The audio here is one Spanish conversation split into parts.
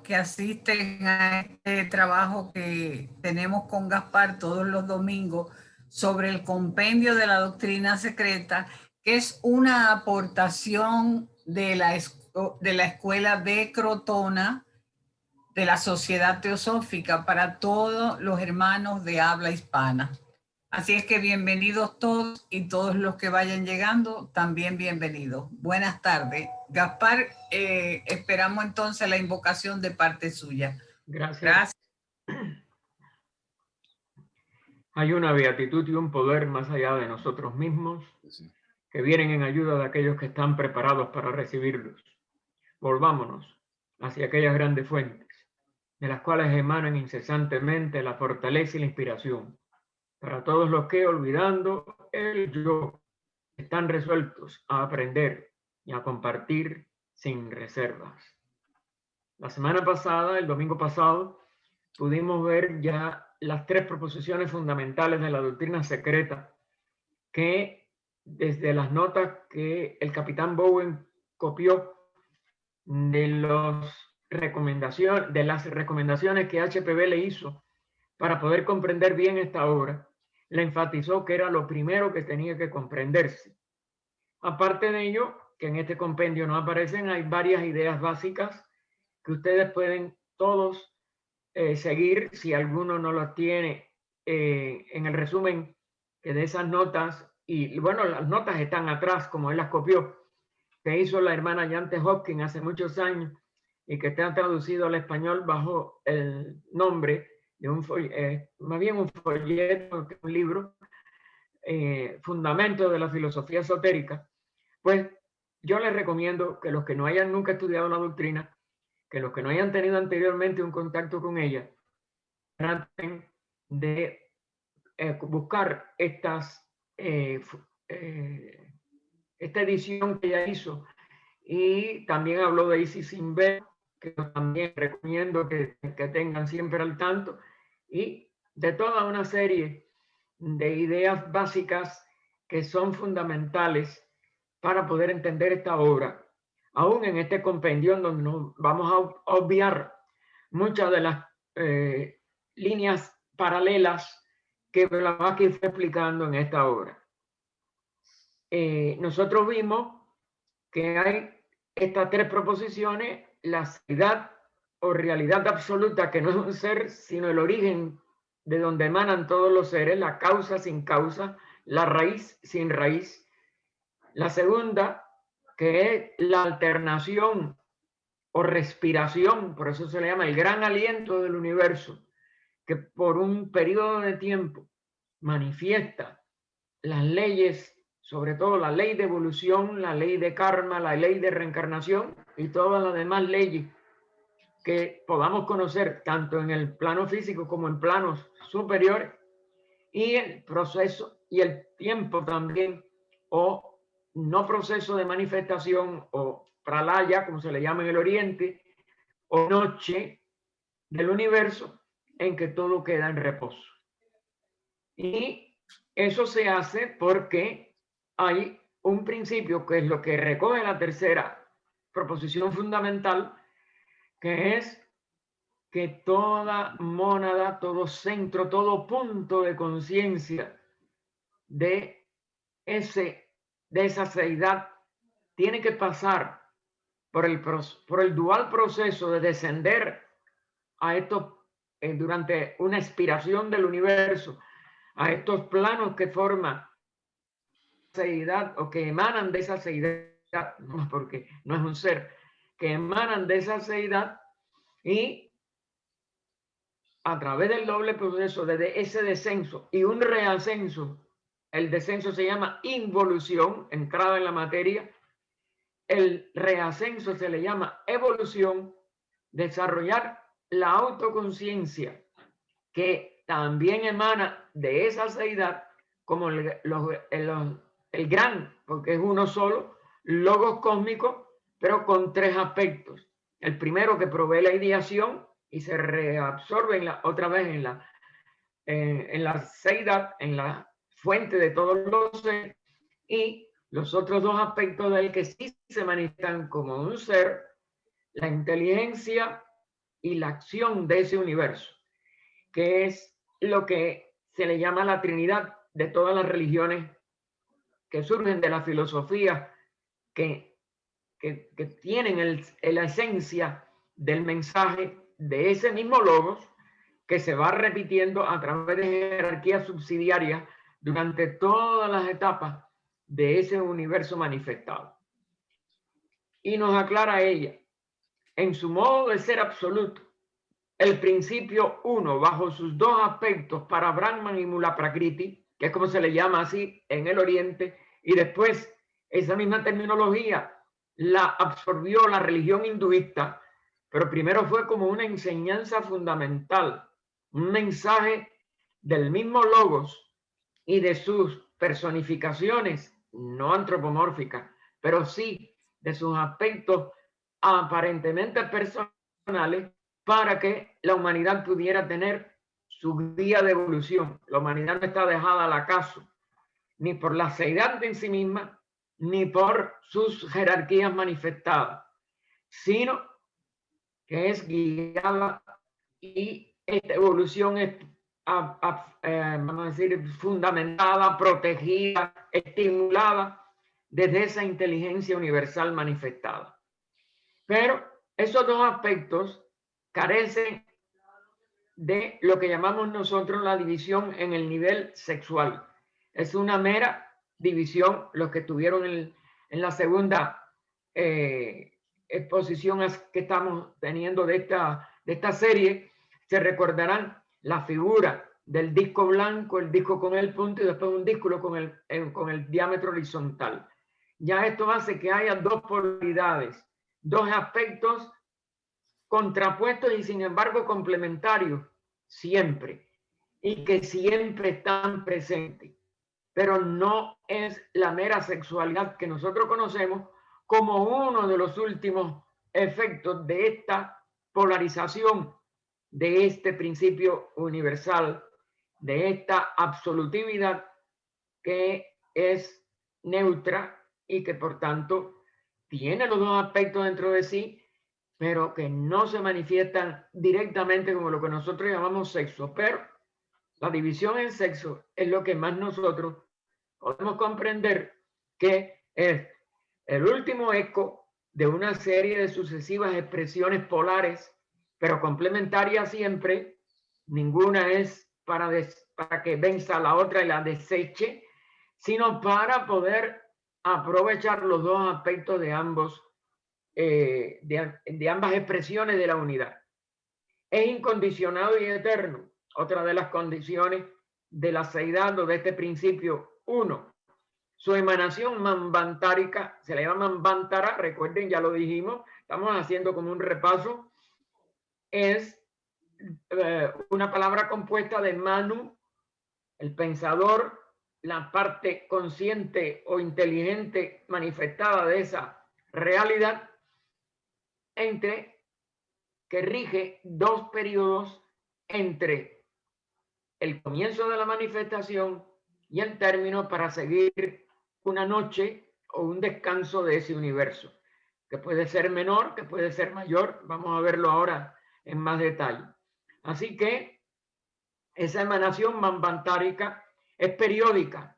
que asisten a este trabajo que tenemos con Gaspar todos los domingos sobre el compendio de la doctrina secreta, que es una aportación de la escuela de Crotona, de la Sociedad Teosófica, para todos los hermanos de habla hispana. Así es que bienvenidos todos, y todos los que vayan llegando también bienvenidos. Buenas tardes. Gaspar, esperamos entonces la invocación de parte suya. Gracias. Hay una beatitud y un poder más allá de nosotros mismos que vienen en ayuda de aquellos que están preparados para recibirlos. Volvámonos hacia aquellas grandes fuentes, de las cuales emanan incesantemente la fortaleza y la inspiración, para todos los que, olvidando el yo, están resueltos a aprender y a compartir sin reservas. La semana pasada, el domingo pasado, pudimos ver ya las 3 proposiciones fundamentales de la doctrina secreta, que desde las notas que el capitán Bowen copió de las recomendaciones que HPB le hizo para poder comprender bien esta obra, le enfatizó que era lo primero que tenía que comprenderse. Aparte de ello, que en este compendio no aparecen, hay varias ideas básicas que ustedes pueden todos seguir si alguno no las tiene en el resumen de esas notas. Y bueno, las notas están atrás, como él las copió, que hizo la hermana Yante Hopkins hace muchos años y que está traducido al español bajo el nombre de más bien un folleto, un libro, Fundamento de la Filosofía Esotérica. Pues yo les recomiendo que los que no hayan nunca estudiado la doctrina, que los que no hayan tenido anteriormente un contacto con ella, traten de buscar esta edición que ella hizo. Y también habló de Isis Sinbad, que también recomiendo que tengan siempre al tanto, y de toda una serie de ideas básicas que son fundamentales para poder entender esta obra, aún en este compendio donde nos vamos a obviar muchas de las líneas paralelas que Blavatsky fue explicando en esta obra. Nosotros vimos que hay estas 3 proposiciones: la seidad o realidad absoluta, que no es un ser, sino el origen de donde emanan todos los seres, la causa sin causa, la raíz sin raíz. La segunda, que es la alternación o respiración, por eso se le llama el gran aliento del universo, que por un periodo de tiempo manifiesta las leyes, sobre todo la ley de evolución, la ley de karma, la ley de reencarnación y todas las demás leyes que podamos conocer tanto en el plano físico como en planos superiores, y el proceso y el tiempo también, o no proceso de manifestación, o pralaya, como se le llama en el oriente, o noche del universo en que todo queda en reposo. Y eso se hace porque hay un principio que es lo que recoge la tercera proposición fundamental, que es que toda mónada, todo centro, todo punto de conciencia de esa seidad tiene que pasar por el dual proceso de descender a estos, durante una expiración del universo, a estos planos que forman seidad o que emanan de esa seidad, no, porque no es un ser, que emanan de esa seidad, y a través del doble proceso de ese descenso y un reascenso. El descenso se llama involución, entrada en la materia. El reascenso se le llama evolución, desarrollar la autoconciencia, que también emana de esa seidad, como el gran, porque es uno solo, logos cósmico, pero con 3 aspectos. El primero, que provee la ideación y se reabsorbe otra vez en la seidad, en la fuente de todos los seres, y los otros 2 aspectos del que sí se manifiestan como un ser: la inteligencia y la acción de ese universo, que es lo que se le llama la Trinidad de todas las religiones que surgen de la filosofía, que tienen la esencia del mensaje de ese mismo logos que se va repitiendo a través de jerarquías subsidiarias durante todas las etapas de ese universo manifestado. Y nos aclara ella, en su modo de ser absoluto, el principio uno, bajo sus dos aspectos para Brahman y Mula Prakriti, que es como se le llama así en el Oriente, y después esa misma terminología la absorbió la religión hinduista, pero primero fue como una enseñanza fundamental, un mensaje del mismo logos y de sus personificaciones no antropomórficas, pero sí de sus aspectos aparentemente personales, para que la humanidad pudiera tener su vía de evolución. La humanidad no está dejada al acaso, ni por la seidad en sí misma, ni por sus jerarquías manifestadas, sino que es guiada, y esta evolución es, vamos a decir, fundamentada, protegida, estimulada desde esa inteligencia universal manifestada. Pero esos dos aspectos carecen de lo que llamamos nosotros la división en el nivel sexual. Es una mera división. Los que tuvieron en la segunda exposición que estamos teniendo de esta serie, se recordarán la figura del disco blanco, el disco con el punto y después un disco con el diámetro horizontal. Ya esto hace que haya dos polaridades, dos aspectos contrapuestos y sin embargo complementarios siempre, y que siempre están presentes, pero no es la mera sexualidad que nosotros conocemos como uno de los últimos efectos de esta polarización, de este principio universal, de esta absolutividad que es neutra y que por tanto tiene los dos aspectos dentro de sí, pero que no se manifiestan directamente como lo que nosotros llamamos sexo. Pero la división en sexo es lo que más nosotros podemos comprender, que es el último eco de una serie de sucesivas expresiones polares, pero complementarias siempre. Ninguna es para que venza a la otra y la deseche, sino para poder aprovechar los dos aspectos de ambos, de ambas expresiones de la unidad. Es incondicionado y eterno, otra de las condiciones de la seidad o de este principio uno. Su emanación manvantárica, se le llama manvantara, recuerden, ya lo dijimos, estamos haciendo como un repaso, es una palabra compuesta de manu, el pensador, la parte consciente o inteligente manifestada de esa realidad, que rige dos periodos entre el comienzo de la manifestación y el término, para seguir una noche o un descanso de ese universo, que puede ser menor, que puede ser mayor. Vamos a verlo ahora en más detalle. Así que esa emanación manvantárica es periódica,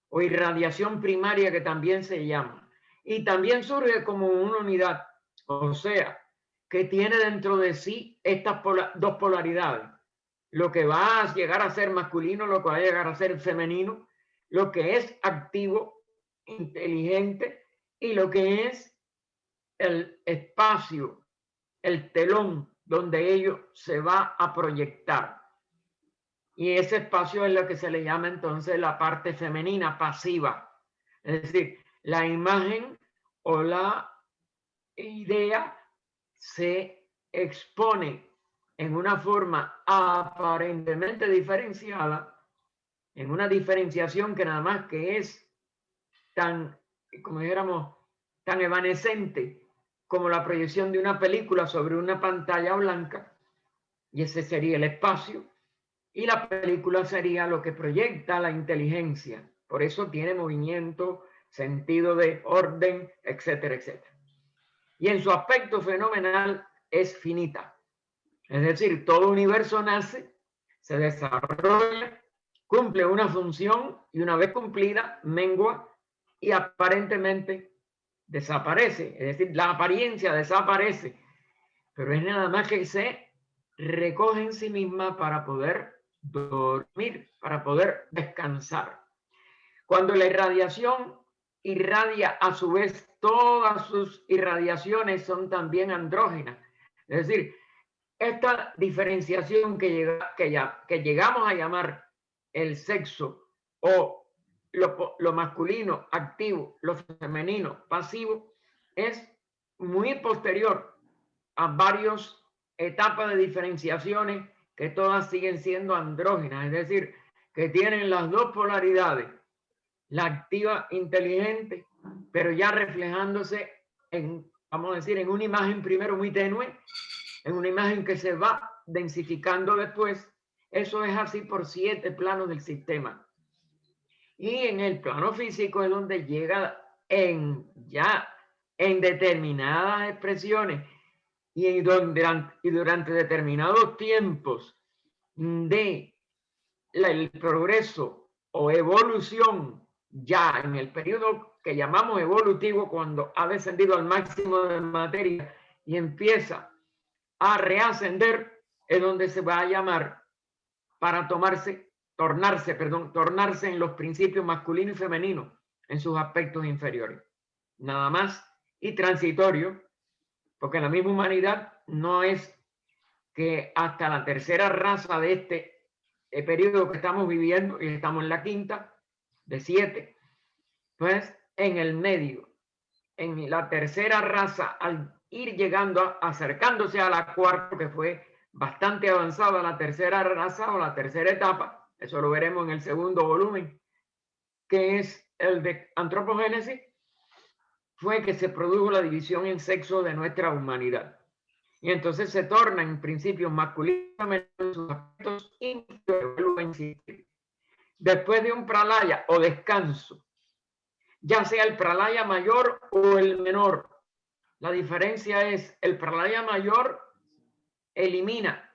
o irradiación primaria, que también se llama, y también surge como una unidad, o sea, que tiene dentro de sí estas dos polaridades, lo que va a llegar a ser masculino, lo que va a llegar a ser femenino, lo que es activo, inteligente, y lo que es el espacio, el telón donde ello se va a proyectar. Y ese espacio es lo que se le llama entonces la parte femenina pasiva. Es decir, la imagen o la idea se expone en una forma aparentemente diferenciada, en una diferenciación que nada más que es tan, como dijéramos, tan evanescente como la proyección de una película sobre una pantalla blanca, y ese sería el espacio, y la película sería lo que proyecta la inteligencia. Por eso tiene movimiento, sentido de orden, etcétera, etcétera. Y en su aspecto fenomenal es finita. Es decir, todo universo nace, se desarrolla, cumple una función y una vez cumplida, mengua y aparentemente desaparece. Es decir, la apariencia desaparece, pero es nada más que se recoge en sí misma para poder dormir, para poder descansar. Cuando la irradiación irradia, a su vez, todas sus irradiaciones son también andrógenas. Es decir, esta diferenciación que llegamos a llamar el sexo o lo masculino activo, lo femenino pasivo, es muy posterior a varias etapas de diferenciaciones que todas siguen siendo andrógenas, es decir, que tienen las dos polaridades, la activa inteligente, pero ya reflejándose en, vamos a decir, en una imagen primero muy tenue, en una imagen que se va densificando después. Eso es así por 7 planos del sistema. Y en el plano físico es donde llega ya en determinadas expresiones y durante determinados tiempos de el progreso o evolución, ya en el periodo que llamamos evolutivo, cuando ha descendido al máximo de materia y empieza a reascender, es donde se va a llamar para tornarse en los principios masculino y femenino en sus aspectos inferiores. Nada más y transitorio, porque la misma humanidad no es que hasta la tercera raza de este periodo que estamos viviendo, y estamos en la quinta de 7, pues en el medio, en la tercera raza, al ir llegando, acercándose a la cuarta, que fue bastante avanzada la tercera raza o la tercera etapa, eso lo veremos en el segundo volumen, que es el de antropogénesis, fue que se produjo la división en sexo de nuestra humanidad. Y entonces se torna en principios masculinos en sus aspectos inferiores. Después de un pralaya o descanso, ya sea el pralaya mayor o el menor, la diferencia es el pralaya mayor elimina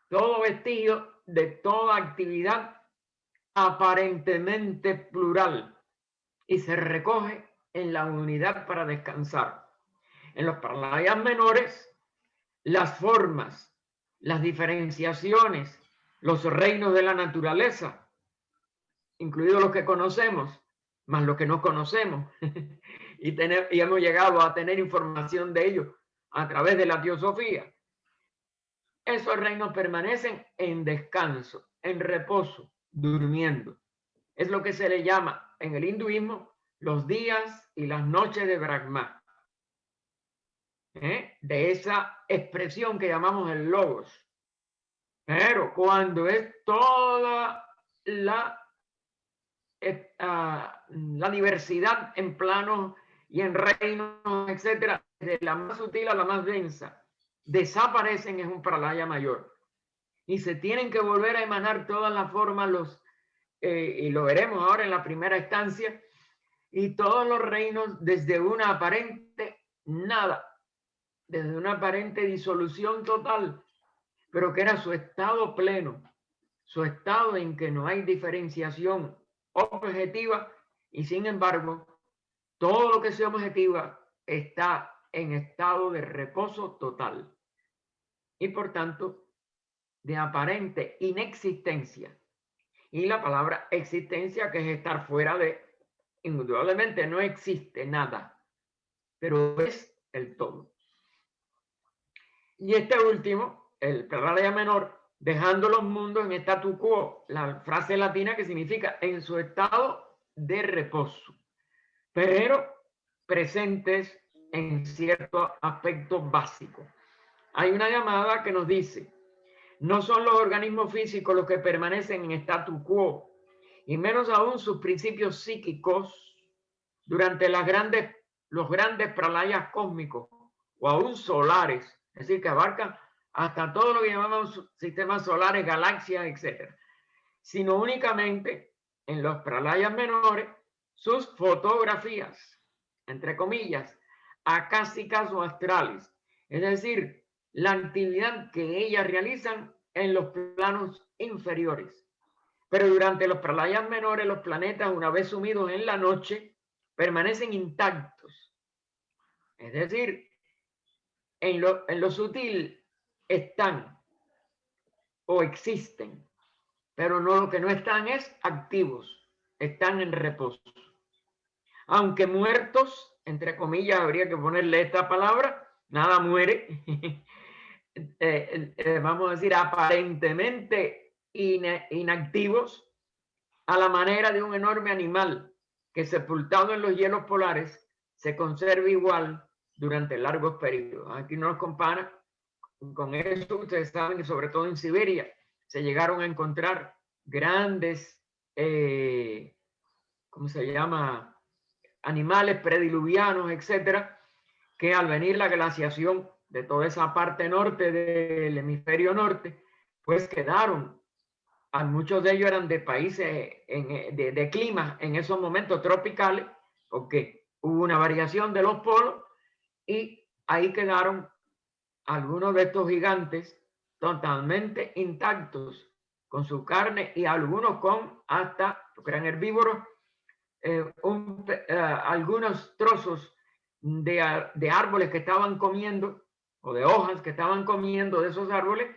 todo vestigio de toda actividad aparentemente plural y se recoge en la unidad para descansar. En los pralayas menores, las formas, las diferenciaciones, los reinos de la naturaleza, incluidos los que conocemos, más los que no conocemos, y hemos llegado a tener información de ellos a través de la teosofía. Esos reinos permanecen en descanso, en reposo, durmiendo. Es lo que se le llama en el hinduismo los días y las noches de Brahma. De esa expresión que llamamos el logos. Pero cuando es toda la diversidad en planos y en reinos, etcétera, de la más sutil a la más densa, desaparecen, es un pralaya mayor. Y se tienen que volver a emanar todas las formas, y lo veremos ahora en la primera estancia, y todos los reinos desde una aparente nada, desde una aparente disolución total, pero que era su estado pleno, su estado en que no hay diferenciación objetiva, y sin embargo, todo lo que sea objetiva está en estado de reposo total y por tanto de aparente inexistencia. Y la palabra existencia, que es estar fuera de, indudablemente no existe nada, pero es el todo. Y este último, el pralaya menor, dejando los mundos en statu quo, la frase latina que significa en su estado de reposo, pero presentes en ciertos aspectos básicos. Hay una llamada que nos dice, no son los organismos físicos los que permanecen en statu quo, y menos aún sus principios psíquicos durante los grandes pralayas cósmicos o aún solares, es decir, que abarcan hasta todo lo que llamamos sistemas solares, galaxias, etc. Sino únicamente en los pralayas menores, sus fotografías, entre comillas, acásicas o astrales. Es decir, la actividad que ellas realizan en los planos inferiores. Pero durante los pralayas menores, los planetas, una vez sumidos en la noche, permanecen intactos. Es decir, en lo sutil están o existen, pero no, lo que no están es activos, están en reposo. Aunque muertos, entre comillas, habría que ponerle esta palabra, nada muere. Vamos a decir, aparentemente inactivos, a la manera de un enorme animal que sepultado en los hielos polares se conserva igual durante largos periodos. Aquí nos compara con eso. Ustedes saben que sobre todo en Siberia se llegaron a encontrar grandes, ¿cómo se llama? Animales prediluvianos, etcétera, que al venir la glaciación de toda esa parte norte del hemisferio norte, pues quedaron. Muchos de ellos eran de países de clima en esos momentos tropicales, porque hubo una variación de los polos y ahí quedaron algunos de estos gigantes totalmente intactos, con su carne y algunos con hasta, porque eran herbívoros, algunos trozos de árboles que estaban comiendo o de hojas que estaban comiendo de esos árboles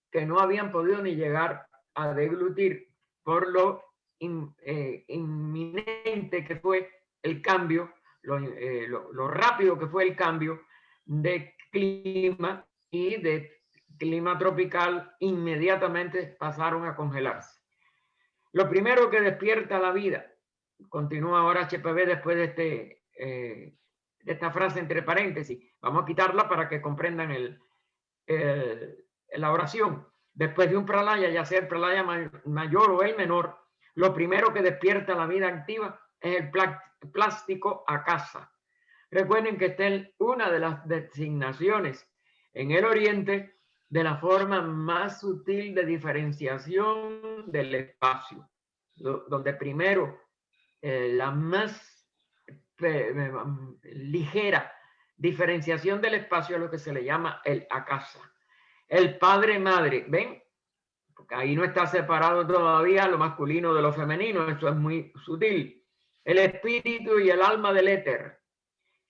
que no habían podido ni llegar a deglutir por lo inminente que fue el cambio, lo rápido que fue el cambio de clima, y de clima tropical inmediatamente pasaron a congelarse. Lo primero que despierta la vida, continúa ahora HPV después de esta frase entre paréntesis, vamos a quitarla para que comprendan la oración. Después de un pralaya, ya sea el pralaya mayor o el menor, lo primero que despierta la vida activa es el plástico akasa. Recuerden que esta es una de las designaciones en el Oriente de la forma más sutil de diferenciación del espacio, donde primero la más ligera diferenciación del espacio es lo que se le llama el akasa. El padre-madre, ¿ven? Porque ahí no está separado todavía lo masculino de lo femenino, eso es muy sutil. El espíritu y el alma del éter.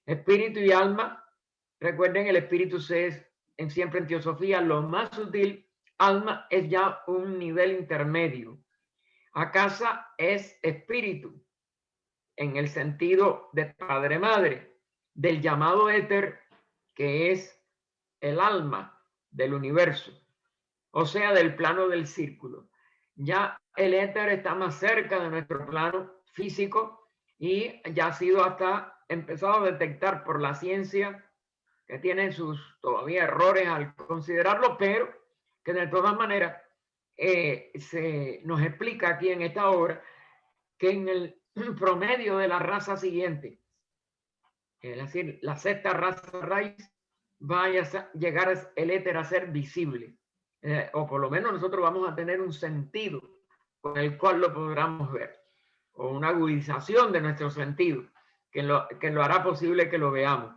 Espíritu y alma, recuerden, el espíritu es siempre en teosofía lo más sutil, alma es ya un nivel intermedio. Akasa es espíritu, en el sentido de padre-madre, del llamado éter, que es el alma del universo, o sea, del plano del círculo. Ya el éter está más cerca de nuestro plano físico y ya ha sido hasta empezado a detectar por la ciencia, que tiene sus todavía errores al considerarlo, pero que de todas maneras se nos explica aquí en esta obra que en el promedio de la raza siguiente, es decir, la sexta raza raíz, vaya a llegar el éter a ser visible, o por lo menos nosotros vamos a tener un sentido con el cual lo podamos ver, o una agudización de nuestro sentido que lo hará posible que lo veamos.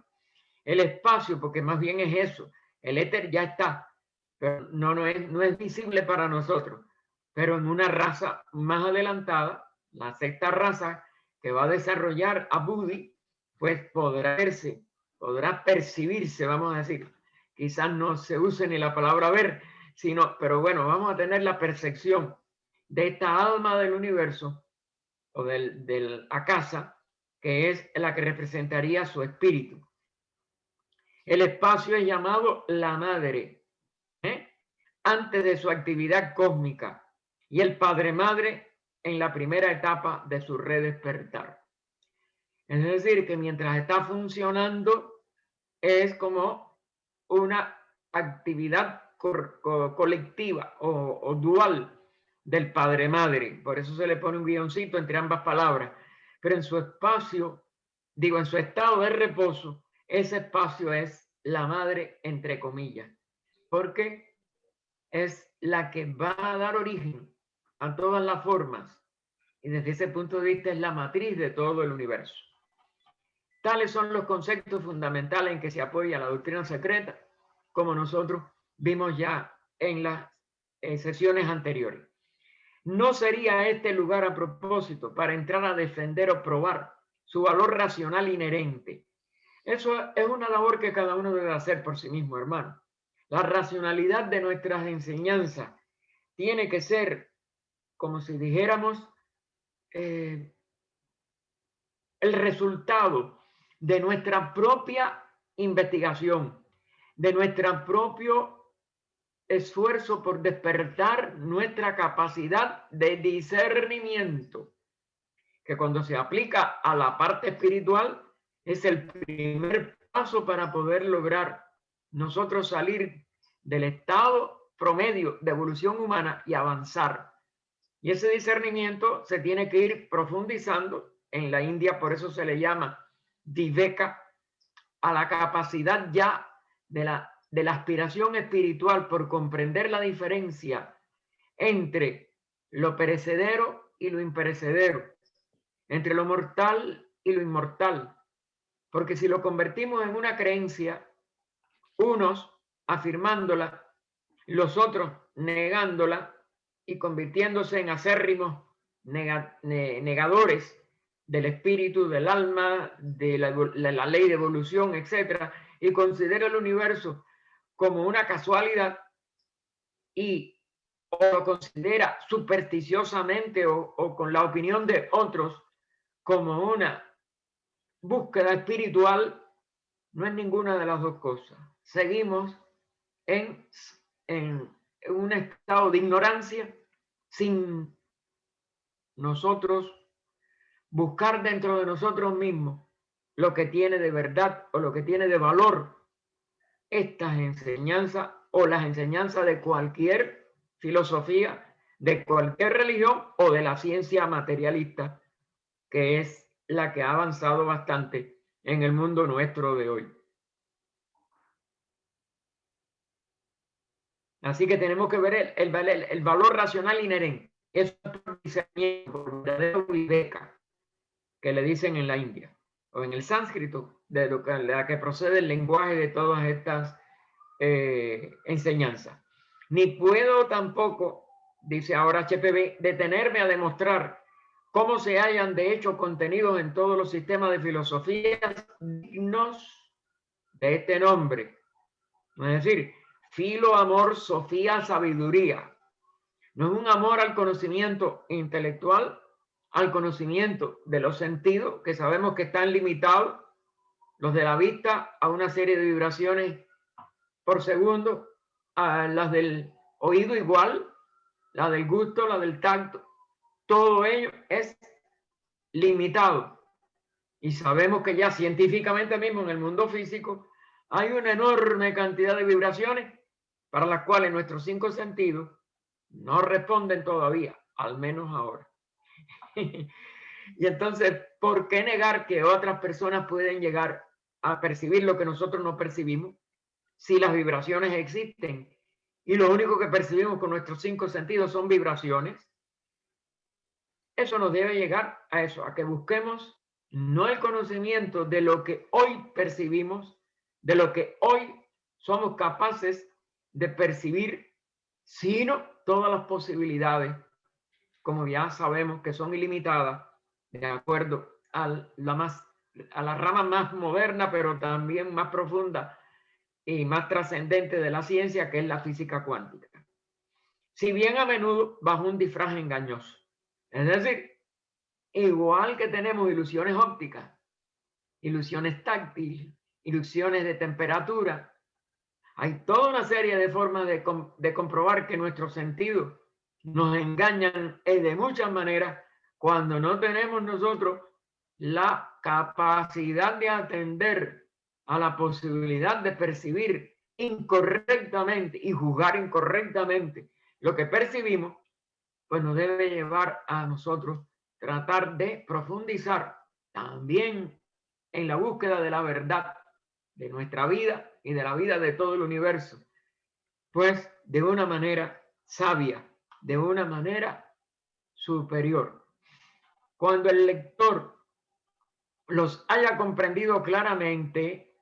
El espacio, porque más bien es eso, el éter ya está, pero no es visible para nosotros, pero en una raza más adelantada, la sexta raza que va a desarrollar a Buddhi, pues podrá verse, podrá percibirse, vamos a decir. Quizás no se use ni la palabra ver, pero bueno, vamos a tener la percepción de esta alma del universo, o del akasa, que es la que representaría su espíritu. El espacio es llamado la madre, antes de su actividad cósmica, y el padre-madre en la primera etapa de su redespertar. Es decir, que mientras está funcionando es como una actividad colectiva o dual del padre-madre. Por eso se le pone un guioncito entre ambas palabras. Pero en su espacio, en su estado de reposo, ese espacio es la madre, entre comillas, porque es la que va a dar origen a todas las formas, y desde ese punto de vista es la matriz de todo el universo. Tales son los conceptos fundamentales en que se apoya la doctrina secreta como nosotros vimos ya en las sesiones anteriores. No sería este lugar a propósito para entrar a defender o probar su valor racional inherente. Eso es una labor que cada uno debe hacer por sí mismo, hermano. La racionalidad de nuestras enseñanzas tiene que ser, como si dijéramos, el resultado de nuestra propia investigación, de nuestro propio esfuerzo por despertar nuestra capacidad de discernimiento, que cuando se aplica a la parte espiritual es el primer paso para poder lograr nosotros salir del estado promedio de evolución humana y avanzar. Y ese discernimiento se tiene que ir profundizando. En la India por eso se le llama viveka, a la capacidad ya de la aspiración espiritual por comprender la diferencia entre lo perecedero y lo imperecedero, entre lo mortal y lo inmortal. Porque si lo convertimos en una creencia, unos afirmándola, los otros negándola y convirtiéndose en acérrimos negadores del espíritu, del alma, de la ley de evolución, etc. Y considera el universo como una casualidad y o lo considera supersticiosamente o con la opinión de otros como una búsqueda espiritual, no es ninguna de las dos cosas. Seguimos en un estado de ignorancia sin nosotros buscar dentro de nosotros mismos lo que tiene de verdad o lo que tiene de valor estas enseñanzas o las enseñanzas de cualquier filosofía, de cualquier religión o de la ciencia materialista, que es la que ha avanzado bastante en el mundo nuestro de hoy. Así que tenemos que ver el valor racional inherente. Eso es por verdadero viveka, que le dicen en la India, o en el sánscrito, de la que procede el lenguaje de todas estas enseñanzas. Ni puedo tampoco, dice ahora HPB, detenerme a demostrar cómo se hayan de hecho contenidos en todos los sistemas de filosofías dignos de este nombre. Es decir, filo, amor, sofía, sabiduría. No es un amor al conocimiento intelectual, al conocimiento de los sentidos, que sabemos que están limitados, los de la vista a una serie de vibraciones por segundo, a las del oído igual, la del gusto, la del tacto, todo ello es limitado. Y sabemos que ya científicamente mismo en el mundo físico hay una enorme cantidad de vibraciones para las cuales nuestros 5 sentidos no responden todavía, al menos ahora. Y entonces, ¿por qué negar que otras personas pueden llegar a percibir lo que nosotros no percibimos si las vibraciones existen? Y lo único que percibimos con nuestros 5 sentidos son vibraciones. Eso nos debe llegar a eso, a que busquemos no el conocimiento de lo que hoy percibimos, de lo que hoy somos capaces de percibir, sino todas las posibilidades, como ya sabemos que son ilimitadas, de acuerdo a la rama más moderna, pero también más profunda y más trascendente de la ciencia, que es la física cuántica. Si bien a menudo bajo un disfraz engañoso. Es decir, igual que tenemos ilusiones ópticas, ilusiones táctiles, ilusiones de temperatura, hay toda una serie de formas de comprobar que nuestros sentidos nos engañan de muchas maneras cuando no tenemos nosotros la capacidad de atender a la posibilidad de percibir incorrectamente y juzgar incorrectamente lo que percibimos, pues nos debe llevar a nosotros tratar de profundizar también en la búsqueda de la verdad de nuestra vida y de la vida de todo el universo, pues de una manera sabia, de una manera superior. Cuando el lector los haya comprendido claramente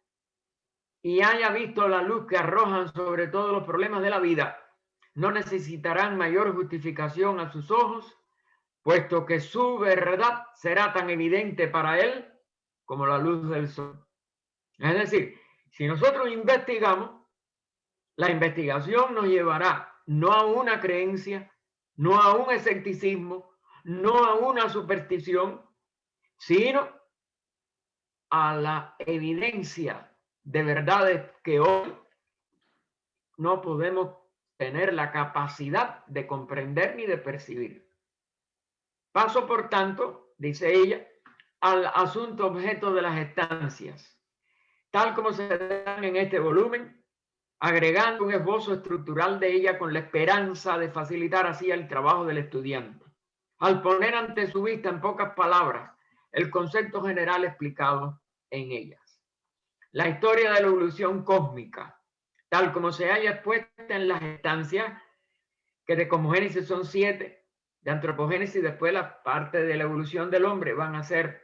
y haya visto la luz que arrojan sobre todos los problemas de la vida, no necesitarán mayor justificación a sus ojos, puesto que su verdad será tan evidente para él como la luz del sol. Es decir, si nosotros investigamos, la investigación nos llevará no a una creencia, no a un escepticismo, no a una superstición, sino a la evidencia de verdades que hoy no podemos tener la capacidad de comprender ni de percibir. Paso, por tanto, dice ella, al asunto objeto de las estancias, tal como se dan en este volumen, agregando un esbozo estructural de ella con la esperanza de facilitar así el trabajo del estudiante, al poner ante su vista en pocas palabras el concepto general explicado en ellas. La historia de la evolución cósmica, tal como se haya expuesta en las estancias, que de cosmogénesis son 7, de antropogénesis después la parte de la evolución del hombre van a ser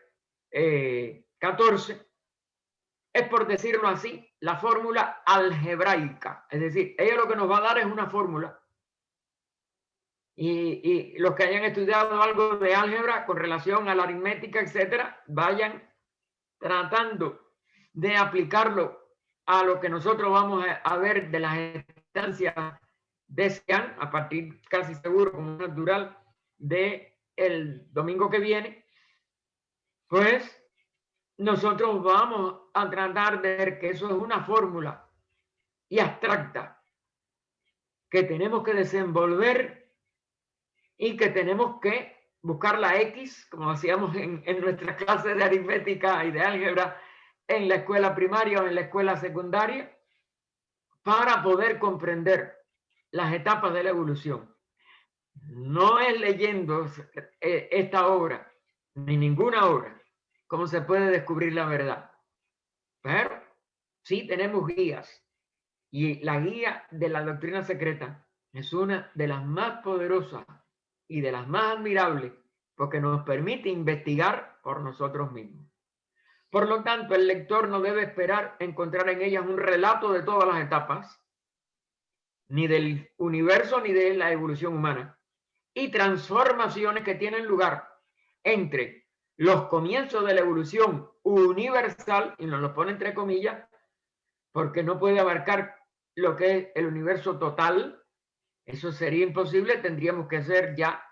14, es, por decirlo así, la fórmula algebraica. Es decir, ella lo que nos va a dar es una fórmula. Y los que hayan estudiado algo de álgebra con relación a la aritmética, etcétera, vayan tratando de aplicarlo a lo que nosotros vamos a ver de las estancias de Sean, a partir casi seguro, como natural, de el domingo que viene. Pues nosotros vamos a tratar de ver que eso es una fórmula y abstracta que tenemos que desenvolver y que tenemos que buscar la X, como hacíamos en nuestras clases de aritmética y de álgebra en la escuela primaria o en la escuela secundaria, para poder comprender las etapas de la evolución. No es leyendo esta obra, ni ninguna obra, como se puede descubrir la verdad. Pero sí tenemos guías. Y la guía de la doctrina secreta es una de las más poderosas y de las más admirables, porque nos permite investigar por nosotros mismos. Por lo tanto, el lector no debe esperar encontrar en ellas un relato de todas las etapas, ni del universo ni de la evolución humana, y transformaciones que tienen lugar entre los comienzos de la evolución universal, y nos lo pone entre comillas, porque no puede abarcar lo que es el universo total. Eso sería imposible, tendríamos que ser ya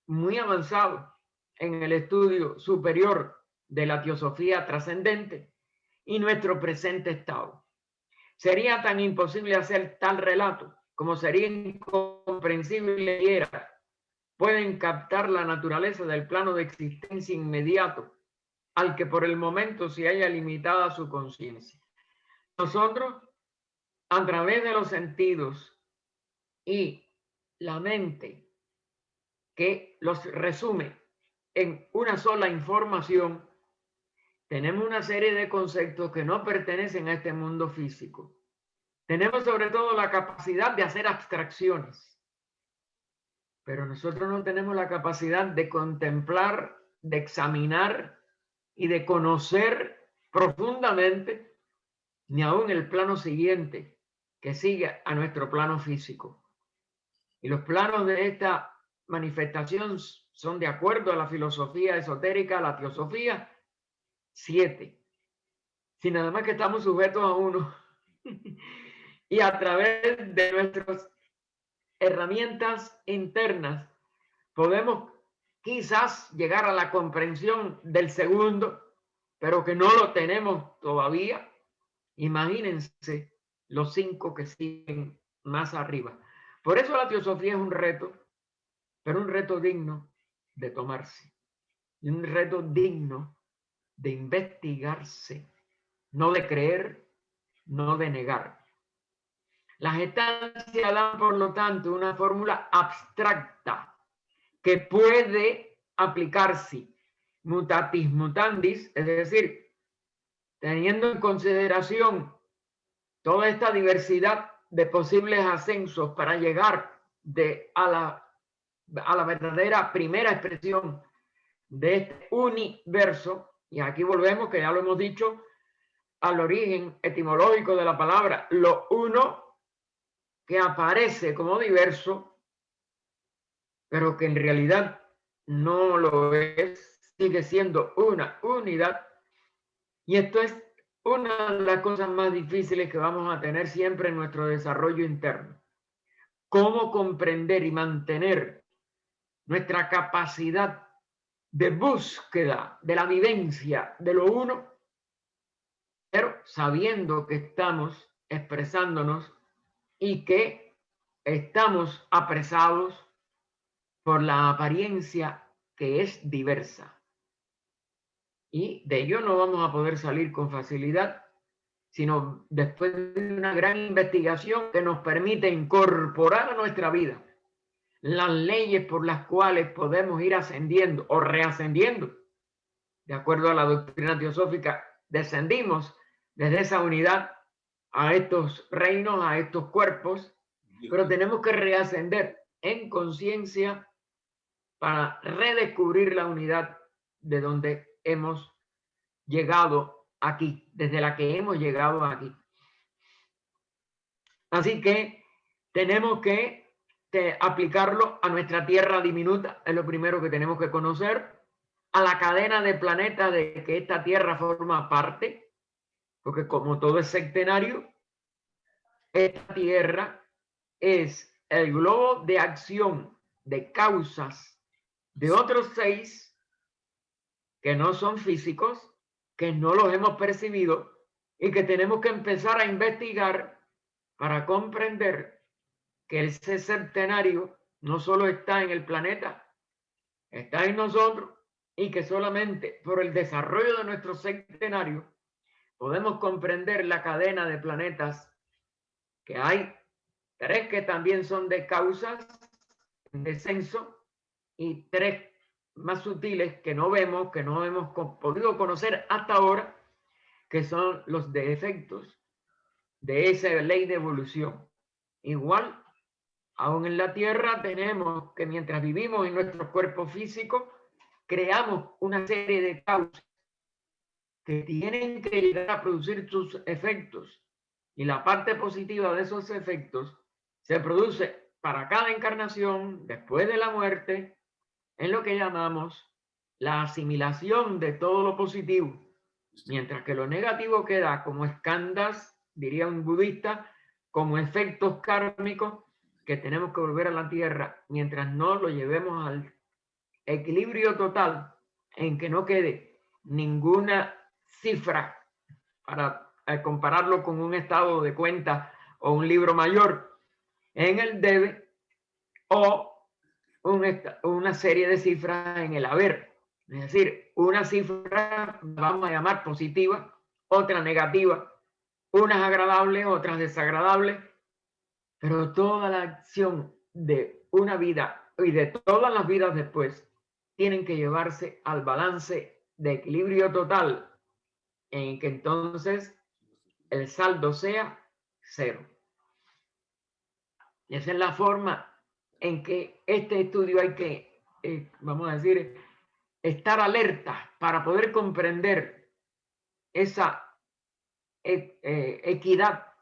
muy avanzados en el estudio superior de la teosofía trascendente y nuestro presente estado. Sería tan imposible hacer tal relato como sería incomprensible y era. Pueden captar la naturaleza del plano de existencia inmediato al que por el momento se haya limitada su conciencia. Nosotros, a través de los sentidos y la mente, que los resume en una sola información, tenemos una serie de conceptos que no pertenecen a este mundo físico. Tenemos sobre todo la capacidad de hacer abstracciones, pero nosotros no tenemos la capacidad de contemplar, de examinar y de conocer profundamente ni aún el plano siguiente que sigue a nuestro plano físico. Y los planos de esta manifestación son, de acuerdo a la filosofía esotérica, la teosofía, 7. Si nada más que estamos sujetos a uno. Y a través de nuestras herramientas internas podemos quizás llegar a la comprensión del segundo, pero que no lo tenemos todavía. Imagínense los 5 que siguen más arriba. Por eso la teosofía es un reto, pero un reto digno de tomarse. Y un reto digno de investigarse, no de creer, no de negar. Las estancias dan, por lo tanto, una fórmula abstracta que puede aplicarse mutatis mutandis, es decir, teniendo en consideración toda esta diversidad de posibles ascensos para llegar a la verdadera primera expresión de este universo. Y aquí volvemos, que ya lo hemos dicho, al origen etimológico de la palabra, lo uno, que aparece como diverso, pero que en realidad no lo es, sigue siendo una unidad. Y esto es una de las cosas más difíciles que vamos a tener siempre en nuestro desarrollo interno. Cómo comprender y mantener nuestra capacidad de búsqueda de la vivencia de lo uno, pero sabiendo que estamos expresándonos y que estamos apresados por la apariencia que es diversa. Y de ello no vamos a poder salir con facilidad, sino después de una gran investigación que nos permite incorporar a nuestra vida las leyes por las cuales podemos ir ascendiendo o reascendiendo. De acuerdo a la doctrina teosófica, descendimos desde esa unidad a estos reinos, a estos cuerpos, pero tenemos que reascender en conciencia para redescubrir la unidad de donde hemos llegado aquí, desde la que hemos llegado aquí. Así que tenemos que aplicarlo a nuestra tierra diminuta, es lo primero que tenemos que conocer, a la cadena de planetas de que esta tierra forma parte, porque como todo es centenario, esta tierra es el globo de acción de causas de otros 6 que no son físicos, que no los hemos percibido y que tenemos que empezar a investigar para comprender que ese centenario no solo está en el planeta, está en nosotros, y que solamente por el desarrollo de nuestro centenario podemos comprender la cadena de planetas, que hay 3 que también son de causas en descenso y 3 más sutiles que no vemos, que no hemos podido conocer hasta ahora, que son los de efectos de esa ley de evolución. Igual, aún en la Tierra tenemos que mientras vivimos en nuestro cuerpo físico, creamos una serie de causas que tienen que llegar a producir sus efectos. Y la parte positiva de esos efectos se produce para cada encarnación, después de la muerte, en lo que llamamos la asimilación de todo lo positivo, mientras que lo negativo queda como escandas, diría un budista, como efectos kármicos que tenemos que volver a la tierra mientras no lo llevemos al equilibrio total, en que no quede ninguna cifra para compararlo con un estado de cuenta o un libro mayor en el debe, o una serie de cifras en el haber. Es decir, una cifra vamos a llamar positiva, otra negativa, unas agradables, otras desagradables, pero toda la acción de una vida y de todas las vidas después tienen que llevarse al balance de equilibrio total, en que entonces el saldo sea 0. Y esa es la forma en que este estudio hay que, vamos a decir, estar alerta para poder comprender esa equidad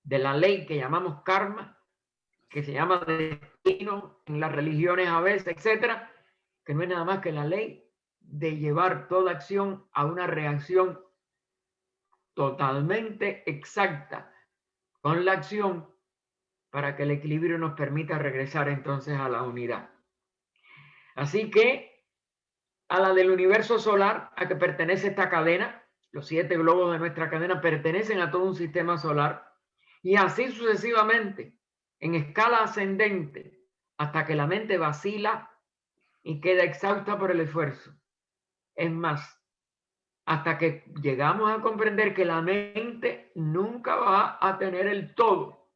de la ley que llamamos karma, que se llama destino en las religiones a veces, etcétera, que no es nada más que la ley de llevar toda acción a una reacción totalmente exacta con la acción para que el equilibrio nos permita regresar entonces a la unidad. Así que a la del universo solar, a que pertenece esta cadena, los 7 globos de nuestra cadena pertenecen a todo un sistema solar, y así sucesivamente, en escala ascendente, hasta que la mente vacila y queda exhausta por el esfuerzo. Es más, hasta que llegamos a comprender que la mente nunca va a tener el todo,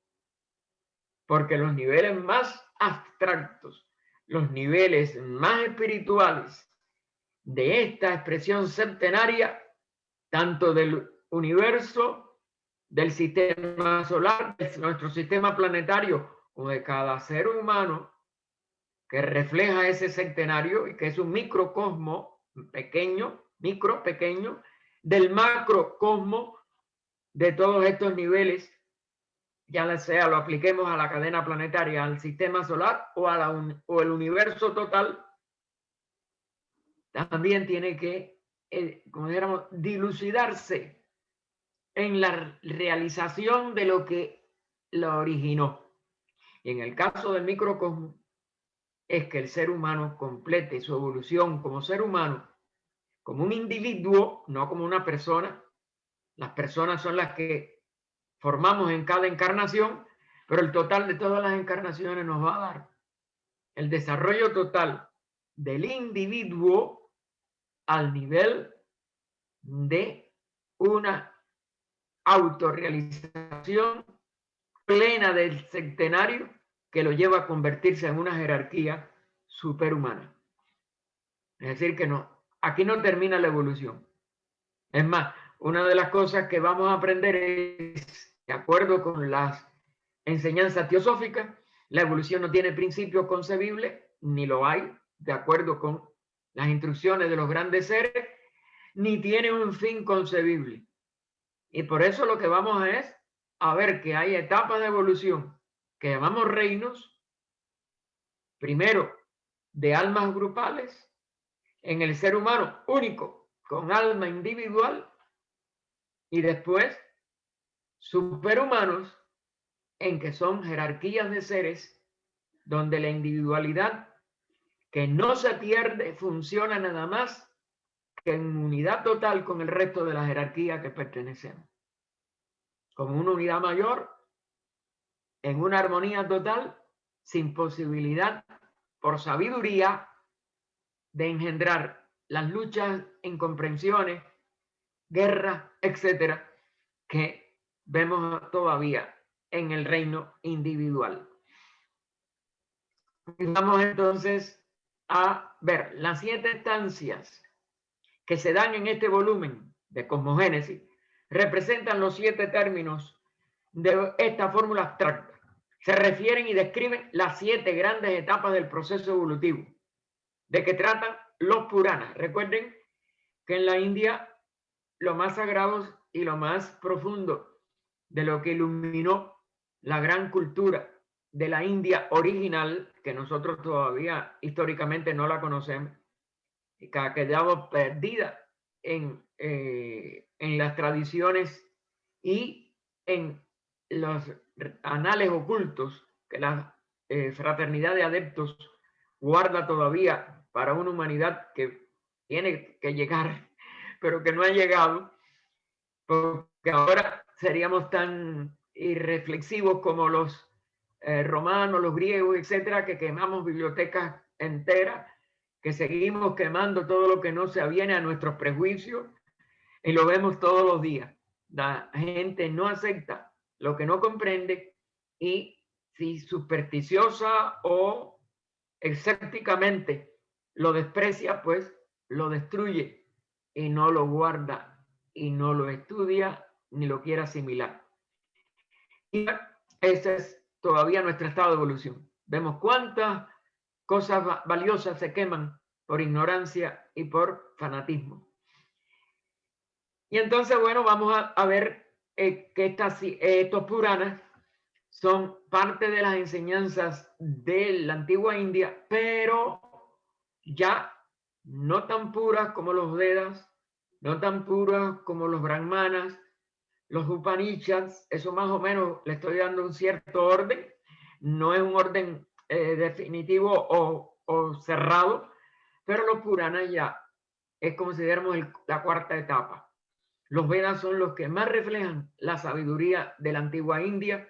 porque los niveles más abstractos, los niveles más espirituales de esta expresión centenaria, tanto del universo, del sistema solar, de nuestro sistema planetario, o de cada ser humano que refleja ese centenario y que es un microcosmo pequeño, pequeño, del macrocosmos de todos estos niveles, ya sea lo apliquemos a la cadena planetaria, al sistema solar o el universo total, también tiene que, como dijéramos, dilucidarse en la realización de lo que lo originó. Y en el caso del microcosmos, es que el ser humano complete su evolución como ser humano, como un individuo, no como una persona. Las personas son las que formamos en cada encarnación, pero el total de todas las encarnaciones nos va a dar el desarrollo total del individuo al nivel de una autorrealización plena del centenario que lo lleva a convertirse en una jerarquía superhumana. Es decir, que no, aquí no termina la evolución. Es más, una de las cosas que vamos a aprender es, de acuerdo con las enseñanzas teosóficas, la evolución no tiene principio concebible, ni lo hay, de acuerdo con las instrucciones de los grandes seres, ni tiene un fin concebible. Y por eso lo que vamos es a ver que hay etapas de evolución que llamamos reinos, primero de almas grupales, en el ser humano único, con alma individual, y después superhumanos, en que son jerarquías de seres donde la individualidad que no se pierde funciona nada más que en unidad total con el resto de la jerarquía que pertenecemos. Como una unidad mayor, en una armonía total, sin posibilidad, por sabiduría, de engendrar las luchas, incomprensiones, guerras, etcétera, que vemos todavía en el reino individual. Vamos entonces a ver las 7 estancias que se dan en este volumen de cosmogénesis. Representan los 7 términos de esta fórmula abstracta. Se refieren y describen las 7 grandes etapas del proceso evolutivo, de que tratan los Puranas. Recuerden que en la India lo más sagrado y lo más profundo de lo que iluminó la gran cultura de la India original, que nosotros todavía históricamente no la conocemos, y que ha quedado perdida en las tradiciones y en los anales ocultos que la fraternidad de adeptos guarda todavía para una humanidad que tiene que llegar, pero que no ha llegado, porque ahora seríamos tan irreflexivos como los romanos, los griegos, etcétera, que quemamos bibliotecas enteras, que seguimos quemando todo lo que no se aviene a nuestros prejuicios, y lo vemos todos los días. La gente no acepta lo que no comprende, y si supersticiosa o escépticamente lo desprecia, pues lo destruye y no lo guarda y no lo estudia ni lo quiere asimilar. Y ese es todavía nuestro estado de evolución. Vemos cuántas cosas valiosas se queman por ignorancia y por fanatismo. Y entonces, bueno, vamos a ver que estos Puranas son parte de las enseñanzas de la antigua India, pero ya no tan puras como los Vedas, no tan puras como los Brahmanas, los Upanishads. Eso más o menos le estoy dando un cierto orden, no es un orden definitivo o cerrado, pero los Puranas ya es como si diéramos la 4ª etapa. Los Vedas son los que más reflejan la sabiduría de la antigua India.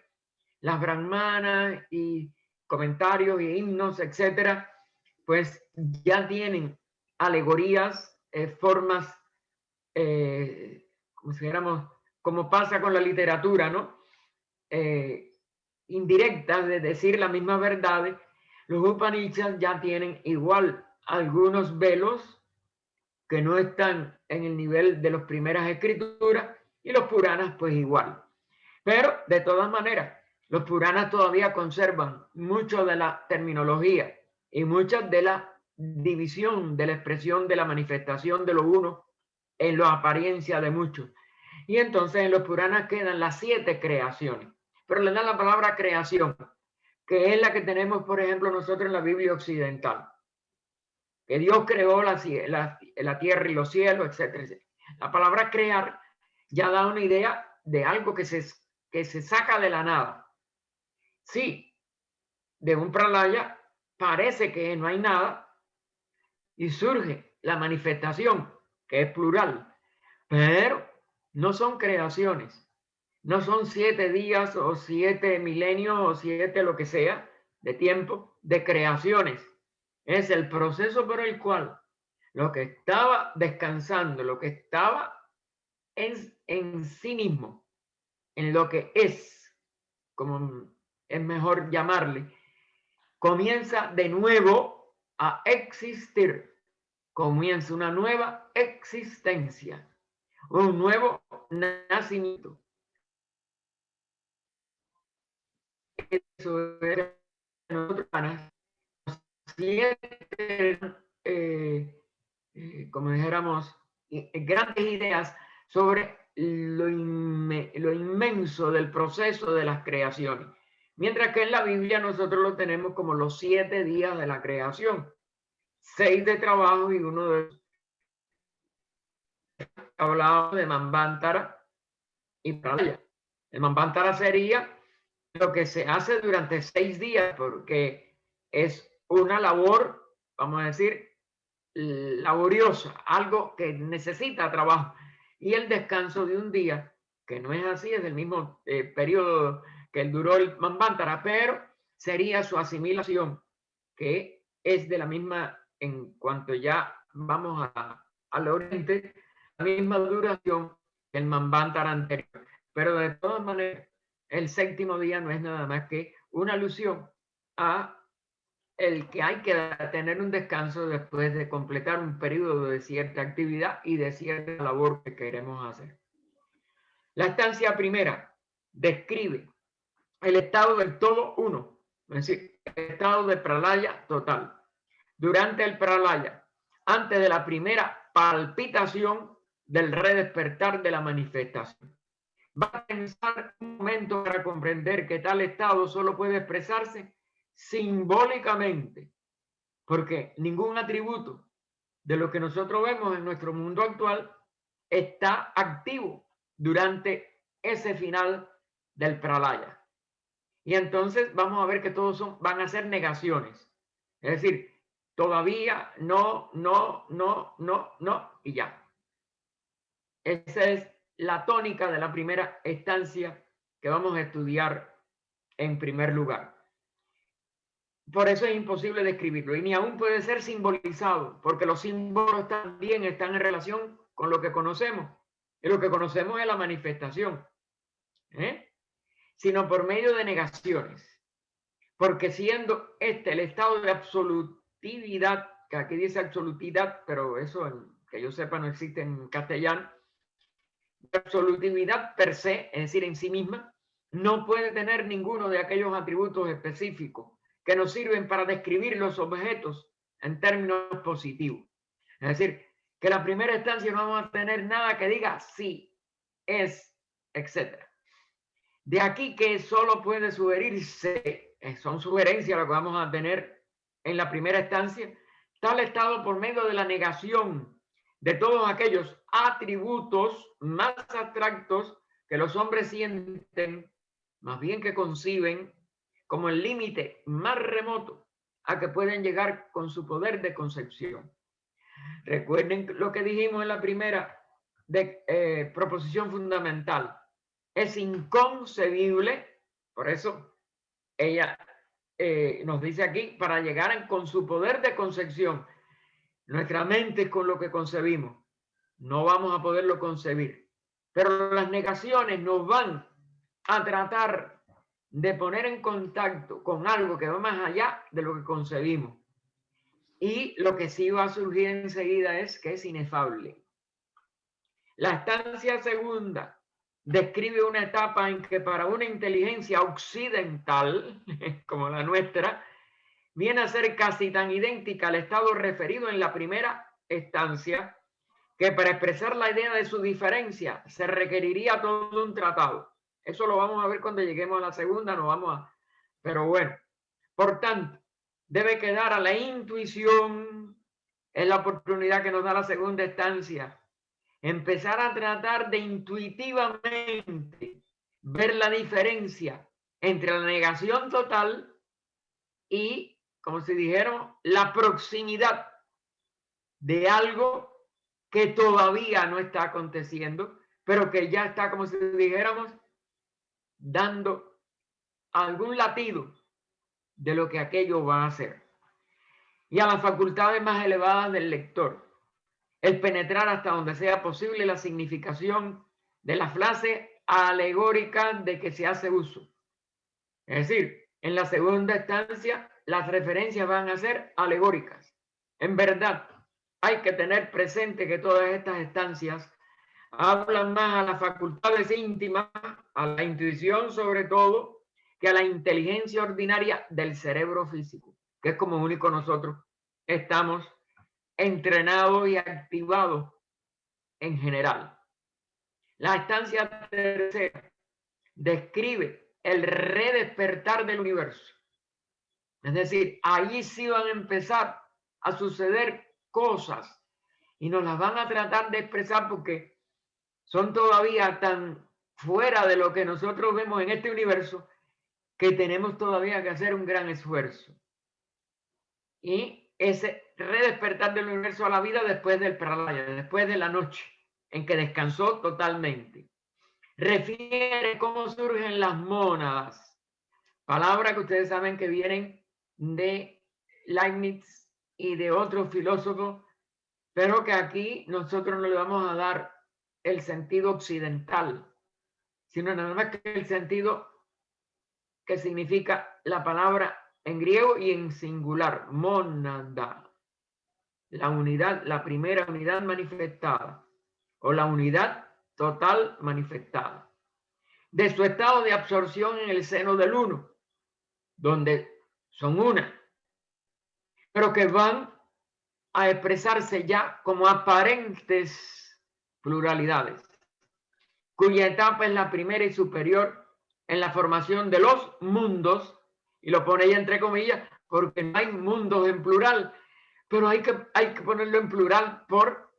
Las Brahmanas y comentarios y himnos, etcétera, pues ya tienen alegorías, formas, como si dijéramos, como pasa con la literatura, ¿no? Indirectas de decir las mismas verdades. Los Upanishads ya tienen igual algunos velos que no están en el nivel de las primeras escrituras, y los Puranas pues igual. Pero de todas maneras, los Puranas todavía conservan mucho de la terminología y mucha de la división de la expresión de la manifestación de lo uno en la apariencia de muchos. Y entonces en los Puranas quedan las 7 creaciones, pero le dan la palabra creación, que es la que tenemos, por ejemplo, nosotros en la Biblia occidental, que Dios creó la tierra y los cielos, etcétera, etcétera. La palabra crear ya da una idea de algo que se saca de la nada. Sí, de un pralaya parece que no hay nada y surge la manifestación, que es plural, pero no son creaciones, no son 7 días o 7 milenios o 7 lo que sea de tiempo de creaciones. Es el proceso por el cual lo que estaba descansando, lo que estaba en sí mismo, en lo que es, como es mejor llamarle, comienza de nuevo a existir, comienza una nueva existencia, un nuevo nacimiento. Eso es nosotros, como dijéramos, grandes ideas sobre lo inmenso del proceso de las creaciones. Mientras que en la Biblia nosotros lo tenemos como los 7 días de la creación. 6 de trabajo y uno de hablado de Manvantara y Pralaya. El Manvantara sería lo que se hace durante 6 días, porque es una labor, vamos a decir, laboriosa, algo que necesita trabajo. Y el descanso de un día, que no es así, es del mismo periodo que duró el Manvantara, pero sería su asimilación, que es de la misma, en cuanto ya vamos al oriente, la misma duración que el Manvantara anterior. Pero de todas maneras, el 7º día no es nada más que una alusión a el que hay que tener un descanso después de completar un periodo de cierta actividad y de cierta labor que queremos hacer. La estancia primera describe el estado del todo uno, es decir, el estado de pralaya total. Durante el pralaya, antes de la primera palpitación del redespertar de la manifestación. Va a pensar un momento para comprender que tal estado solo puede expresarse simbólicamente, porque ningún atributo de lo que nosotros vemos en nuestro mundo actual está activo durante ese final del pralaya. Y entonces vamos a ver que todos van a ser negaciones. Es decir, todavía no, y ya. Esa es la tónica de la primera estancia que vamos a estudiar en primer lugar. Por eso es imposible describirlo y ni aún puede ser simbolizado, porque los símbolos también están en relación con lo que conocemos. Y lo que conocemos es la manifestación, sino por medio de negaciones. Porque siendo este el estado de absolutividad, que aquí dice absolutidad, pero eso que yo sepa no existe en castellano, absolutividad per se, es decir, en sí misma, no puede tener ninguno de aquellos atributos específicos que nos sirven para describir los objetos en términos positivos. Es decir, que en la primera instancia no vamos a tener nada que diga sí, es, etc. De aquí que solo puede sugerirse, son sugerencias lo que vamos a tener en la primera instancia, tal estado por medio de la negación de todos aquellos atributos más abstractos que los hombres sienten, más bien que conciben, como el límite más remoto a que pueden llegar con su poder de concepción. Recuerden lo que dijimos en la primera proposición fundamental. Es inconcebible, por eso ella nos dice aquí, para llegar con su poder de concepción. Nuestra mente es con lo que concebimos. No vamos a poderlo concebir. Pero las negaciones nos van a tratar de poner en contacto con algo que va más allá de lo que concebimos. Y lo que sí va a surgir enseguida es que es inefable. La estancia segunda describe una etapa en que para una inteligencia occidental, como la nuestra, viene a ser casi tan idéntica al estado referido en la primera estancia, que para expresar la idea de su diferencia se requeriría todo un tratado. Eso lo vamos a ver cuando lleguemos a la segunda, no vamos a... Pero bueno, por tanto, debe quedar a la intuición, es la oportunidad que nos da la segunda estancia, empezar a tratar de intuitivamente ver la diferencia entre la negación total y, como si dijéramos, la proximidad de algo que todavía no está aconteciendo, pero que ya está, como si dijéramos, dando algún latido de lo que aquello va a hacer. Y a las facultades más elevadas del lector, el penetrar hasta donde sea posible la significación de la frase alegórica de que se hace uso. Es decir, en la segunda instancia, las referencias van a ser alegóricas. En verdad, hay que tener presente que todas estas estancias hablan más a las facultades íntimas, a la intuición sobre todo, que a la inteligencia ordinaria del cerebro físico, que es como único nosotros estamos entrenados y activados en general. La estancia tercera describe el redespertar del universo. Es decir, allí sí van a empezar a suceder cosas y nos las van a tratar de expresar porque son todavía tan fuera de lo que nosotros vemos en este universo que tenemos todavía que hacer un gran esfuerzo. Y ese redespertar del universo a la vida después del pralaya, después de la noche en que descansó totalmente. Refiere cómo surgen las mónadas, palabras que ustedes saben que vienen de Leibniz y de otros filósofos, pero que aquí nosotros no le vamos a dar el sentido occidental, sino nada más que el sentido que significa la palabra en griego y en singular, mónada, la unidad, la primera unidad manifestada, o la unidad total manifestada, de su estado de absorción en el seno del uno, donde son una, pero que van a expresarse ya como aparentes pluralidades, cuya etapa es la primera y superior en la formación de los mundos, y lo pone ya entre comillas, porque no hay mundos en plural, pero hay que ponerlo en plural por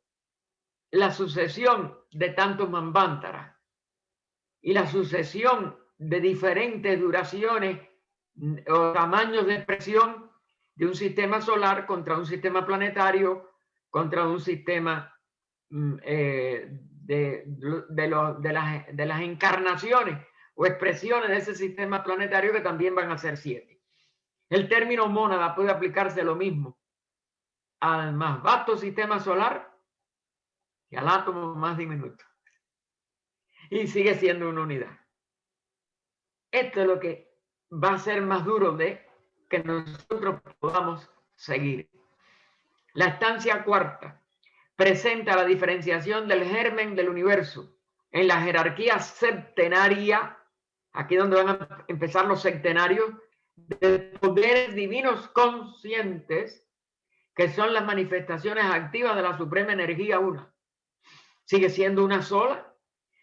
la sucesión de tantos manvántaras y la sucesión de diferentes duraciones o tamaños de expresión de un sistema solar contra un sistema planetario, contra un sistema de las encarnaciones o expresiones de ese sistema planetario, que también van a ser 7. El término mónada puede aplicarse lo mismo al más vasto sistema solar que al átomo más diminuto. Y sigue siendo una unidad. Esto es lo que va a ser más duro de que nosotros podamos seguir. La estancia cuarta presenta la diferenciación del germen del universo en la jerarquía septenaria, aquí donde van a empezar los septenarios, de poderes divinos conscientes, que son las manifestaciones activas de la suprema energía una. Sigue siendo una sola,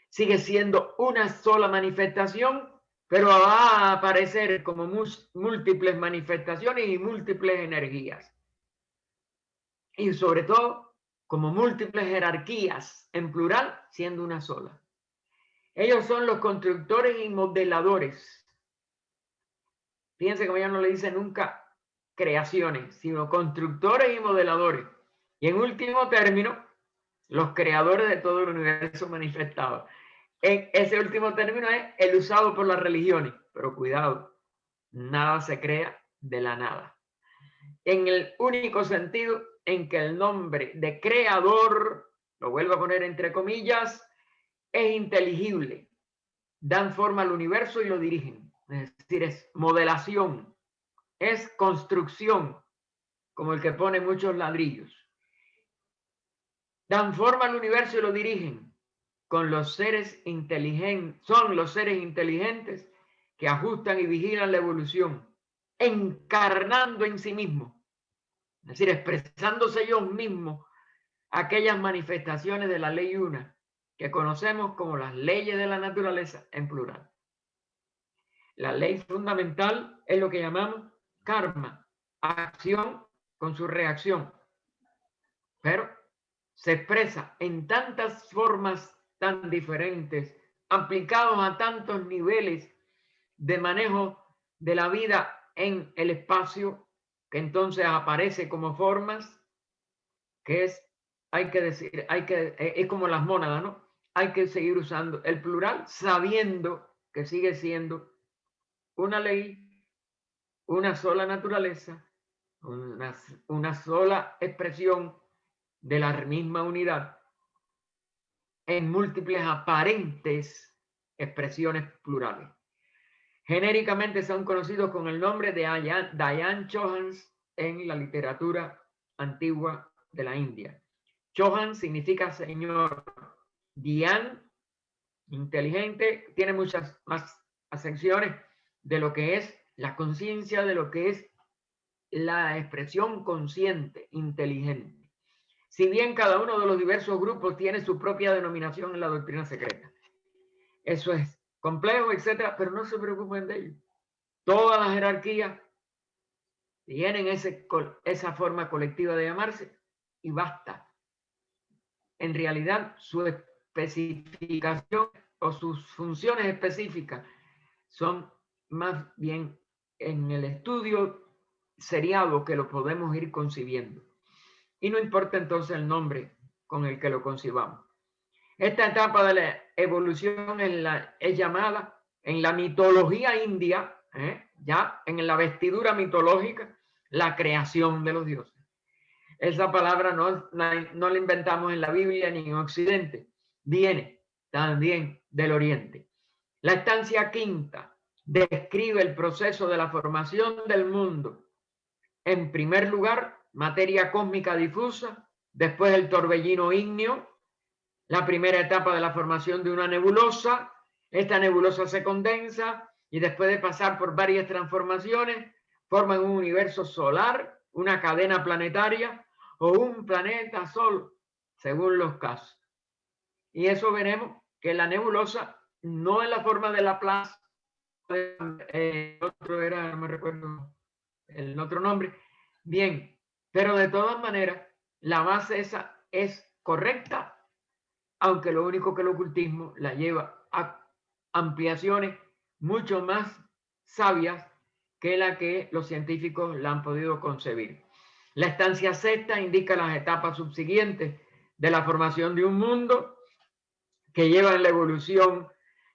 sigue siendo una sola manifestación, pero va a aparecer como múltiples manifestaciones y múltiples energías. Y sobre todo, como múltiples jerarquías, en plural, siendo una sola. Ellos son los constructores y modeladores. Fíjense que ya no le dice nunca creaciones, sino constructores y modeladores. Y en último término, los creadores de todo el universo manifestado. Ese último término es el usado por las religiones, pero cuidado, nada se crea de la nada. En el único sentido en que el nombre de creador, lo vuelvo a poner entre comillas, es inteligible, dan forma al universo y lo dirigen. Es decir, es modelación, es construcción, como el que pone muchos ladrillos. Dan forma al universo y lo dirigen con los seres inteligentes, son los seres inteligentes que ajustan y vigilan la evolución, encarnando en sí mismos, es decir, expresándose ellos mismos aquellas manifestaciones de la ley una que conocemos como las leyes de la naturaleza en plural. La ley fundamental es lo que llamamos karma, acción con su reacción, pero se expresa en tantas formas tan diferentes, aplicados a tantos niveles de manejo de la vida en el espacio, que entonces aparece como formas, que es, hay que decir, es como las mónadas, ¿no? Hay que seguir usando el plural, sabiendo que sigue siendo una ley, una sola naturaleza, una sola expresión de la misma unidad en múltiples aparentes expresiones plurales. Genéricamente son conocidos con el nombre de Dayan Chauhans en la literatura antigua de la India. Chauhan significa señor. Dhyan, inteligente, tiene muchas más acepciones de lo que es la conciencia, de lo que es la expresión consciente, inteligente. Si bien cada uno de los diversos grupos tiene su propia denominación en la doctrina secreta. Eso es complejo, etcétera, pero no se preocupen de ello. Todas las jerarquías tienen esa forma colectiva de llamarse y basta. En realidad, su especificación o sus funciones específicas son más bien en el estudio seriado que lo podemos ir concibiendo. Y no importa entonces el nombre con el que lo concibamos. Esta etapa de la evolución es llamada en la mitología india, ya en la vestidura mitológica, la creación de los dioses. Esa palabra no la inventamos en la Biblia ni en Occidente, viene también del Oriente. La estancia quinta describe el proceso de la formación del mundo. En primer lugar, materia cósmica difusa, después el torbellino ígneo, la primera etapa de la formación de una nebulosa. Esta nebulosa se condensa y después de pasar por varias transformaciones, forman un universo solar, una cadena planetaria o un planeta sol, según los casos. Y eso veremos que la nebulosa no es la forma de Laplace, otro era, no me recuerdo el otro nombre, bien, pero de todas maneras, la base esa es correcta, aunque lo único que el ocultismo la lleva a ampliaciones mucho más sabias que la que los científicos la han podido concebir. La estancia sexta indica las etapas subsiguientes de la formación de un mundo que llevan la evolución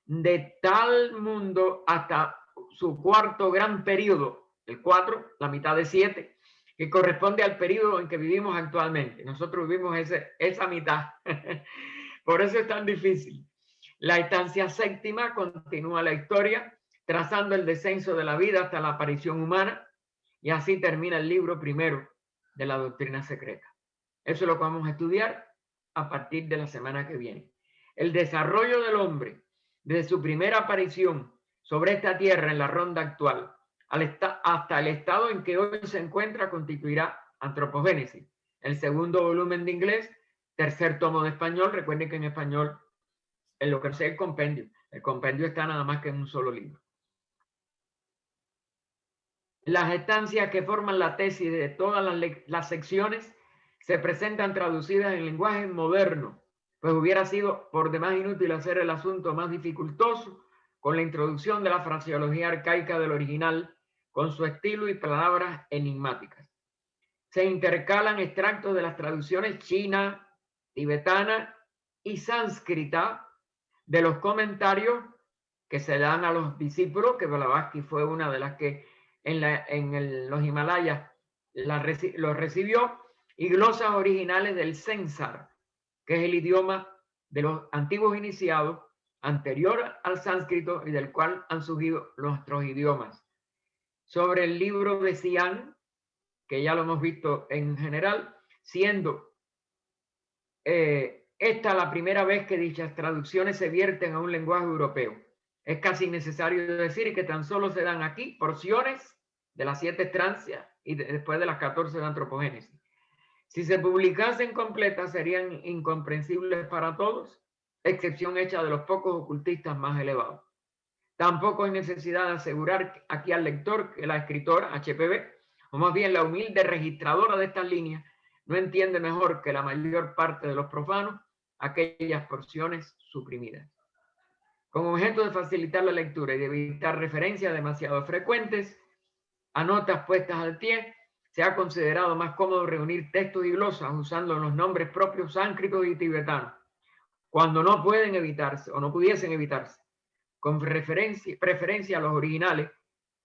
de tal mundo hasta su cuarto gran periodo, el 4, la mitad de 7, que corresponde al periodo en que vivimos actualmente. Nosotros vivimos esa mitad. Por eso es tan difícil. La estancia séptima continúa la historia, trazando el descenso de la vida hasta la aparición humana, y así termina el libro primero de la doctrina secreta. Eso es lo que vamos a estudiar a partir de la semana que viene. El desarrollo del hombre desde su primera aparición sobre esta tierra en la ronda actual hasta el estado en que hoy se encuentra constituirá Antropogénesis, el segundo volumen de inglés, tercer tomo de español. Recuerden que en español, en lo que es el compendio está nada más que en un solo libro. Las estancias que forman la tesis de todas las secciones se presentan traducidas en lenguaje moderno, pues hubiera sido por demás inútil hacer el asunto más dificultoso con la introducción de la fraseología arcaica del original, con su estilo y palabras enigmáticas. Se intercalan extractos de las traducciones china, tibetana y sánscrita de los comentarios que se dan a los discípulos, que Blavatsky fue una de las que los Himalayas los recibió, y glosas originales del Sensar, que es el idioma de los antiguos iniciados, anterior al sánscrito y del cual han surgido nuestros idiomas. Sobre el libro de Xi'an, que ya lo hemos visto en general, siendo esta la primera vez que dichas traducciones se vierten a un lenguaje europeo. Es casi necesario decir que tan solo se dan aquí porciones de las 7 estancias y después de las 14 de Antropogénesis. Si se publicasen completas, serían incomprensibles para todos, excepción hecha de los pocos ocultistas más elevados. Tampoco hay necesidad de asegurar aquí al lector que la escritora HPB, o más bien la humilde registradora de estas líneas, no entiende mejor que la mayor parte de los profanos aquellas porciones suprimidas. Con objeto de facilitar la lectura y de evitar referencias demasiado frecuentes a notas puestas al pie, se ha considerado más cómodo reunir textos y glosas usando los nombres propios sánscritos y tibetanos, cuando no pueden evitarse o no pudiesen evitarse, con preferencia a los originales,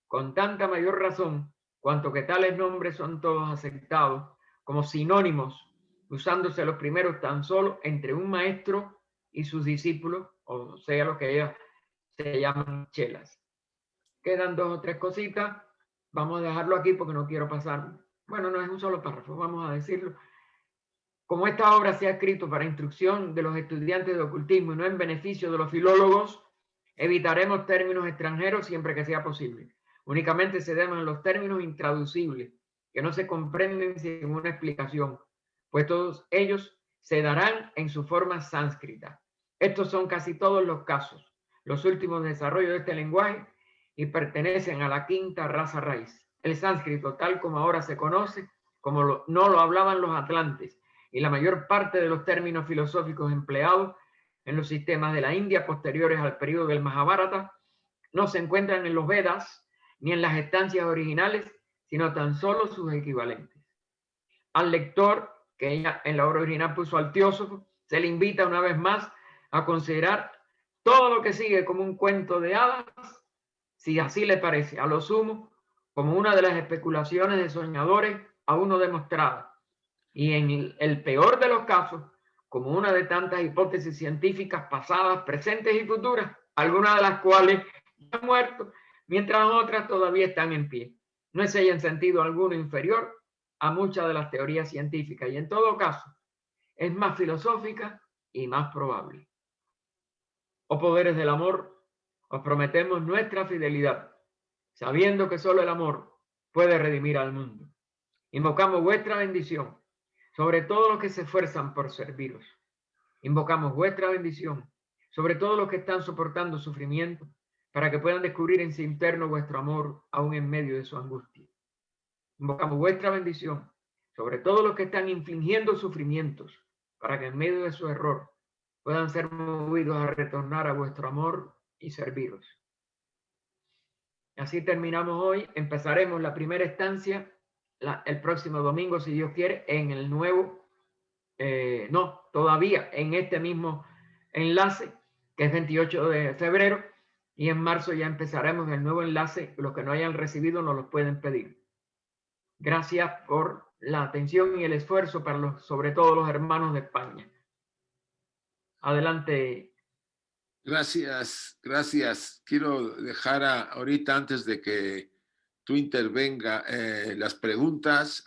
con tanta mayor razón, cuanto que tales nombres son todos aceptados como sinónimos, usándose los primeros tan solo entre un maestro y sus discípulos, o sea, lo que ellos se llaman chelas. Quedan 2 o 3 cositas. Vamos a dejarlo aquí porque no quiero pasar. Bueno, no es un solo párrafo, vamos a decirlo. Como esta obra se ha escrito para instrucción de los estudiantes de ocultismo y no en beneficio de los filólogos, evitaremos términos extranjeros siempre que sea posible. Únicamente cedemos en los términos intraducibles, que no se comprenden sin una explicación, pues todos ellos se darán en su forma sánscrita. Estos son casi todos los casos, los últimos desarrollos de este lenguaje, y pertenecen a la quinta raza raíz. El sánscrito, tal como ahora se conoce, como no lo hablaban los atlantes, y la mayor parte de los términos filosóficos empleados en los sistemas de la India posteriores al periodo del Mahabharata, no se encuentran en los Vedas ni en las estancias originales, sino tan solo sus equivalentes. Al lector, que ella en la obra original puso al teósofo, se le invita una vez más a considerar todo lo que sigue como un cuento de hadas, si así le parece, a lo sumo, como una de las especulaciones de soñadores aún no demostradas, y en el peor de los casos, como una de tantas hipótesis científicas pasadas, presentes y futuras, algunas de las cuales ya han muerto, mientras otras todavía están en pie. No es ella en sentido alguno inferior a muchas de las teorías científicas, y en todo caso, es más filosófica y más probable. Oh poderes del amor, os prometemos nuestra fidelidad, sabiendo que solo el amor puede redimir al mundo. Invocamos vuestra bendición sobre todos los que se esfuerzan por serviros. Invocamos vuestra bendición sobre todos los que están soportando sufrimiento, para que puedan descubrir en sí interno vuestro amor aún en medio de su angustia. Invocamos vuestra bendición sobre todos los que están infligiendo sufrimientos, para que en medio de su error puedan ser movidos a retornar a vuestro amor y serviros. Así terminamos hoy. Empezaremos la primera estancia el próximo domingo, si Dios quiere, en el nuevo, todavía en este mismo enlace, que es 28 de febrero, y en marzo ya empezaremos el nuevo enlace. Los que no hayan recibido nos los pueden pedir. Gracias por la atención y el esfuerzo para sobre todo los hermanos de España. Adelante. Gracias, gracias. Quiero dejar ahorita, antes de que tú intervenga, las preguntas.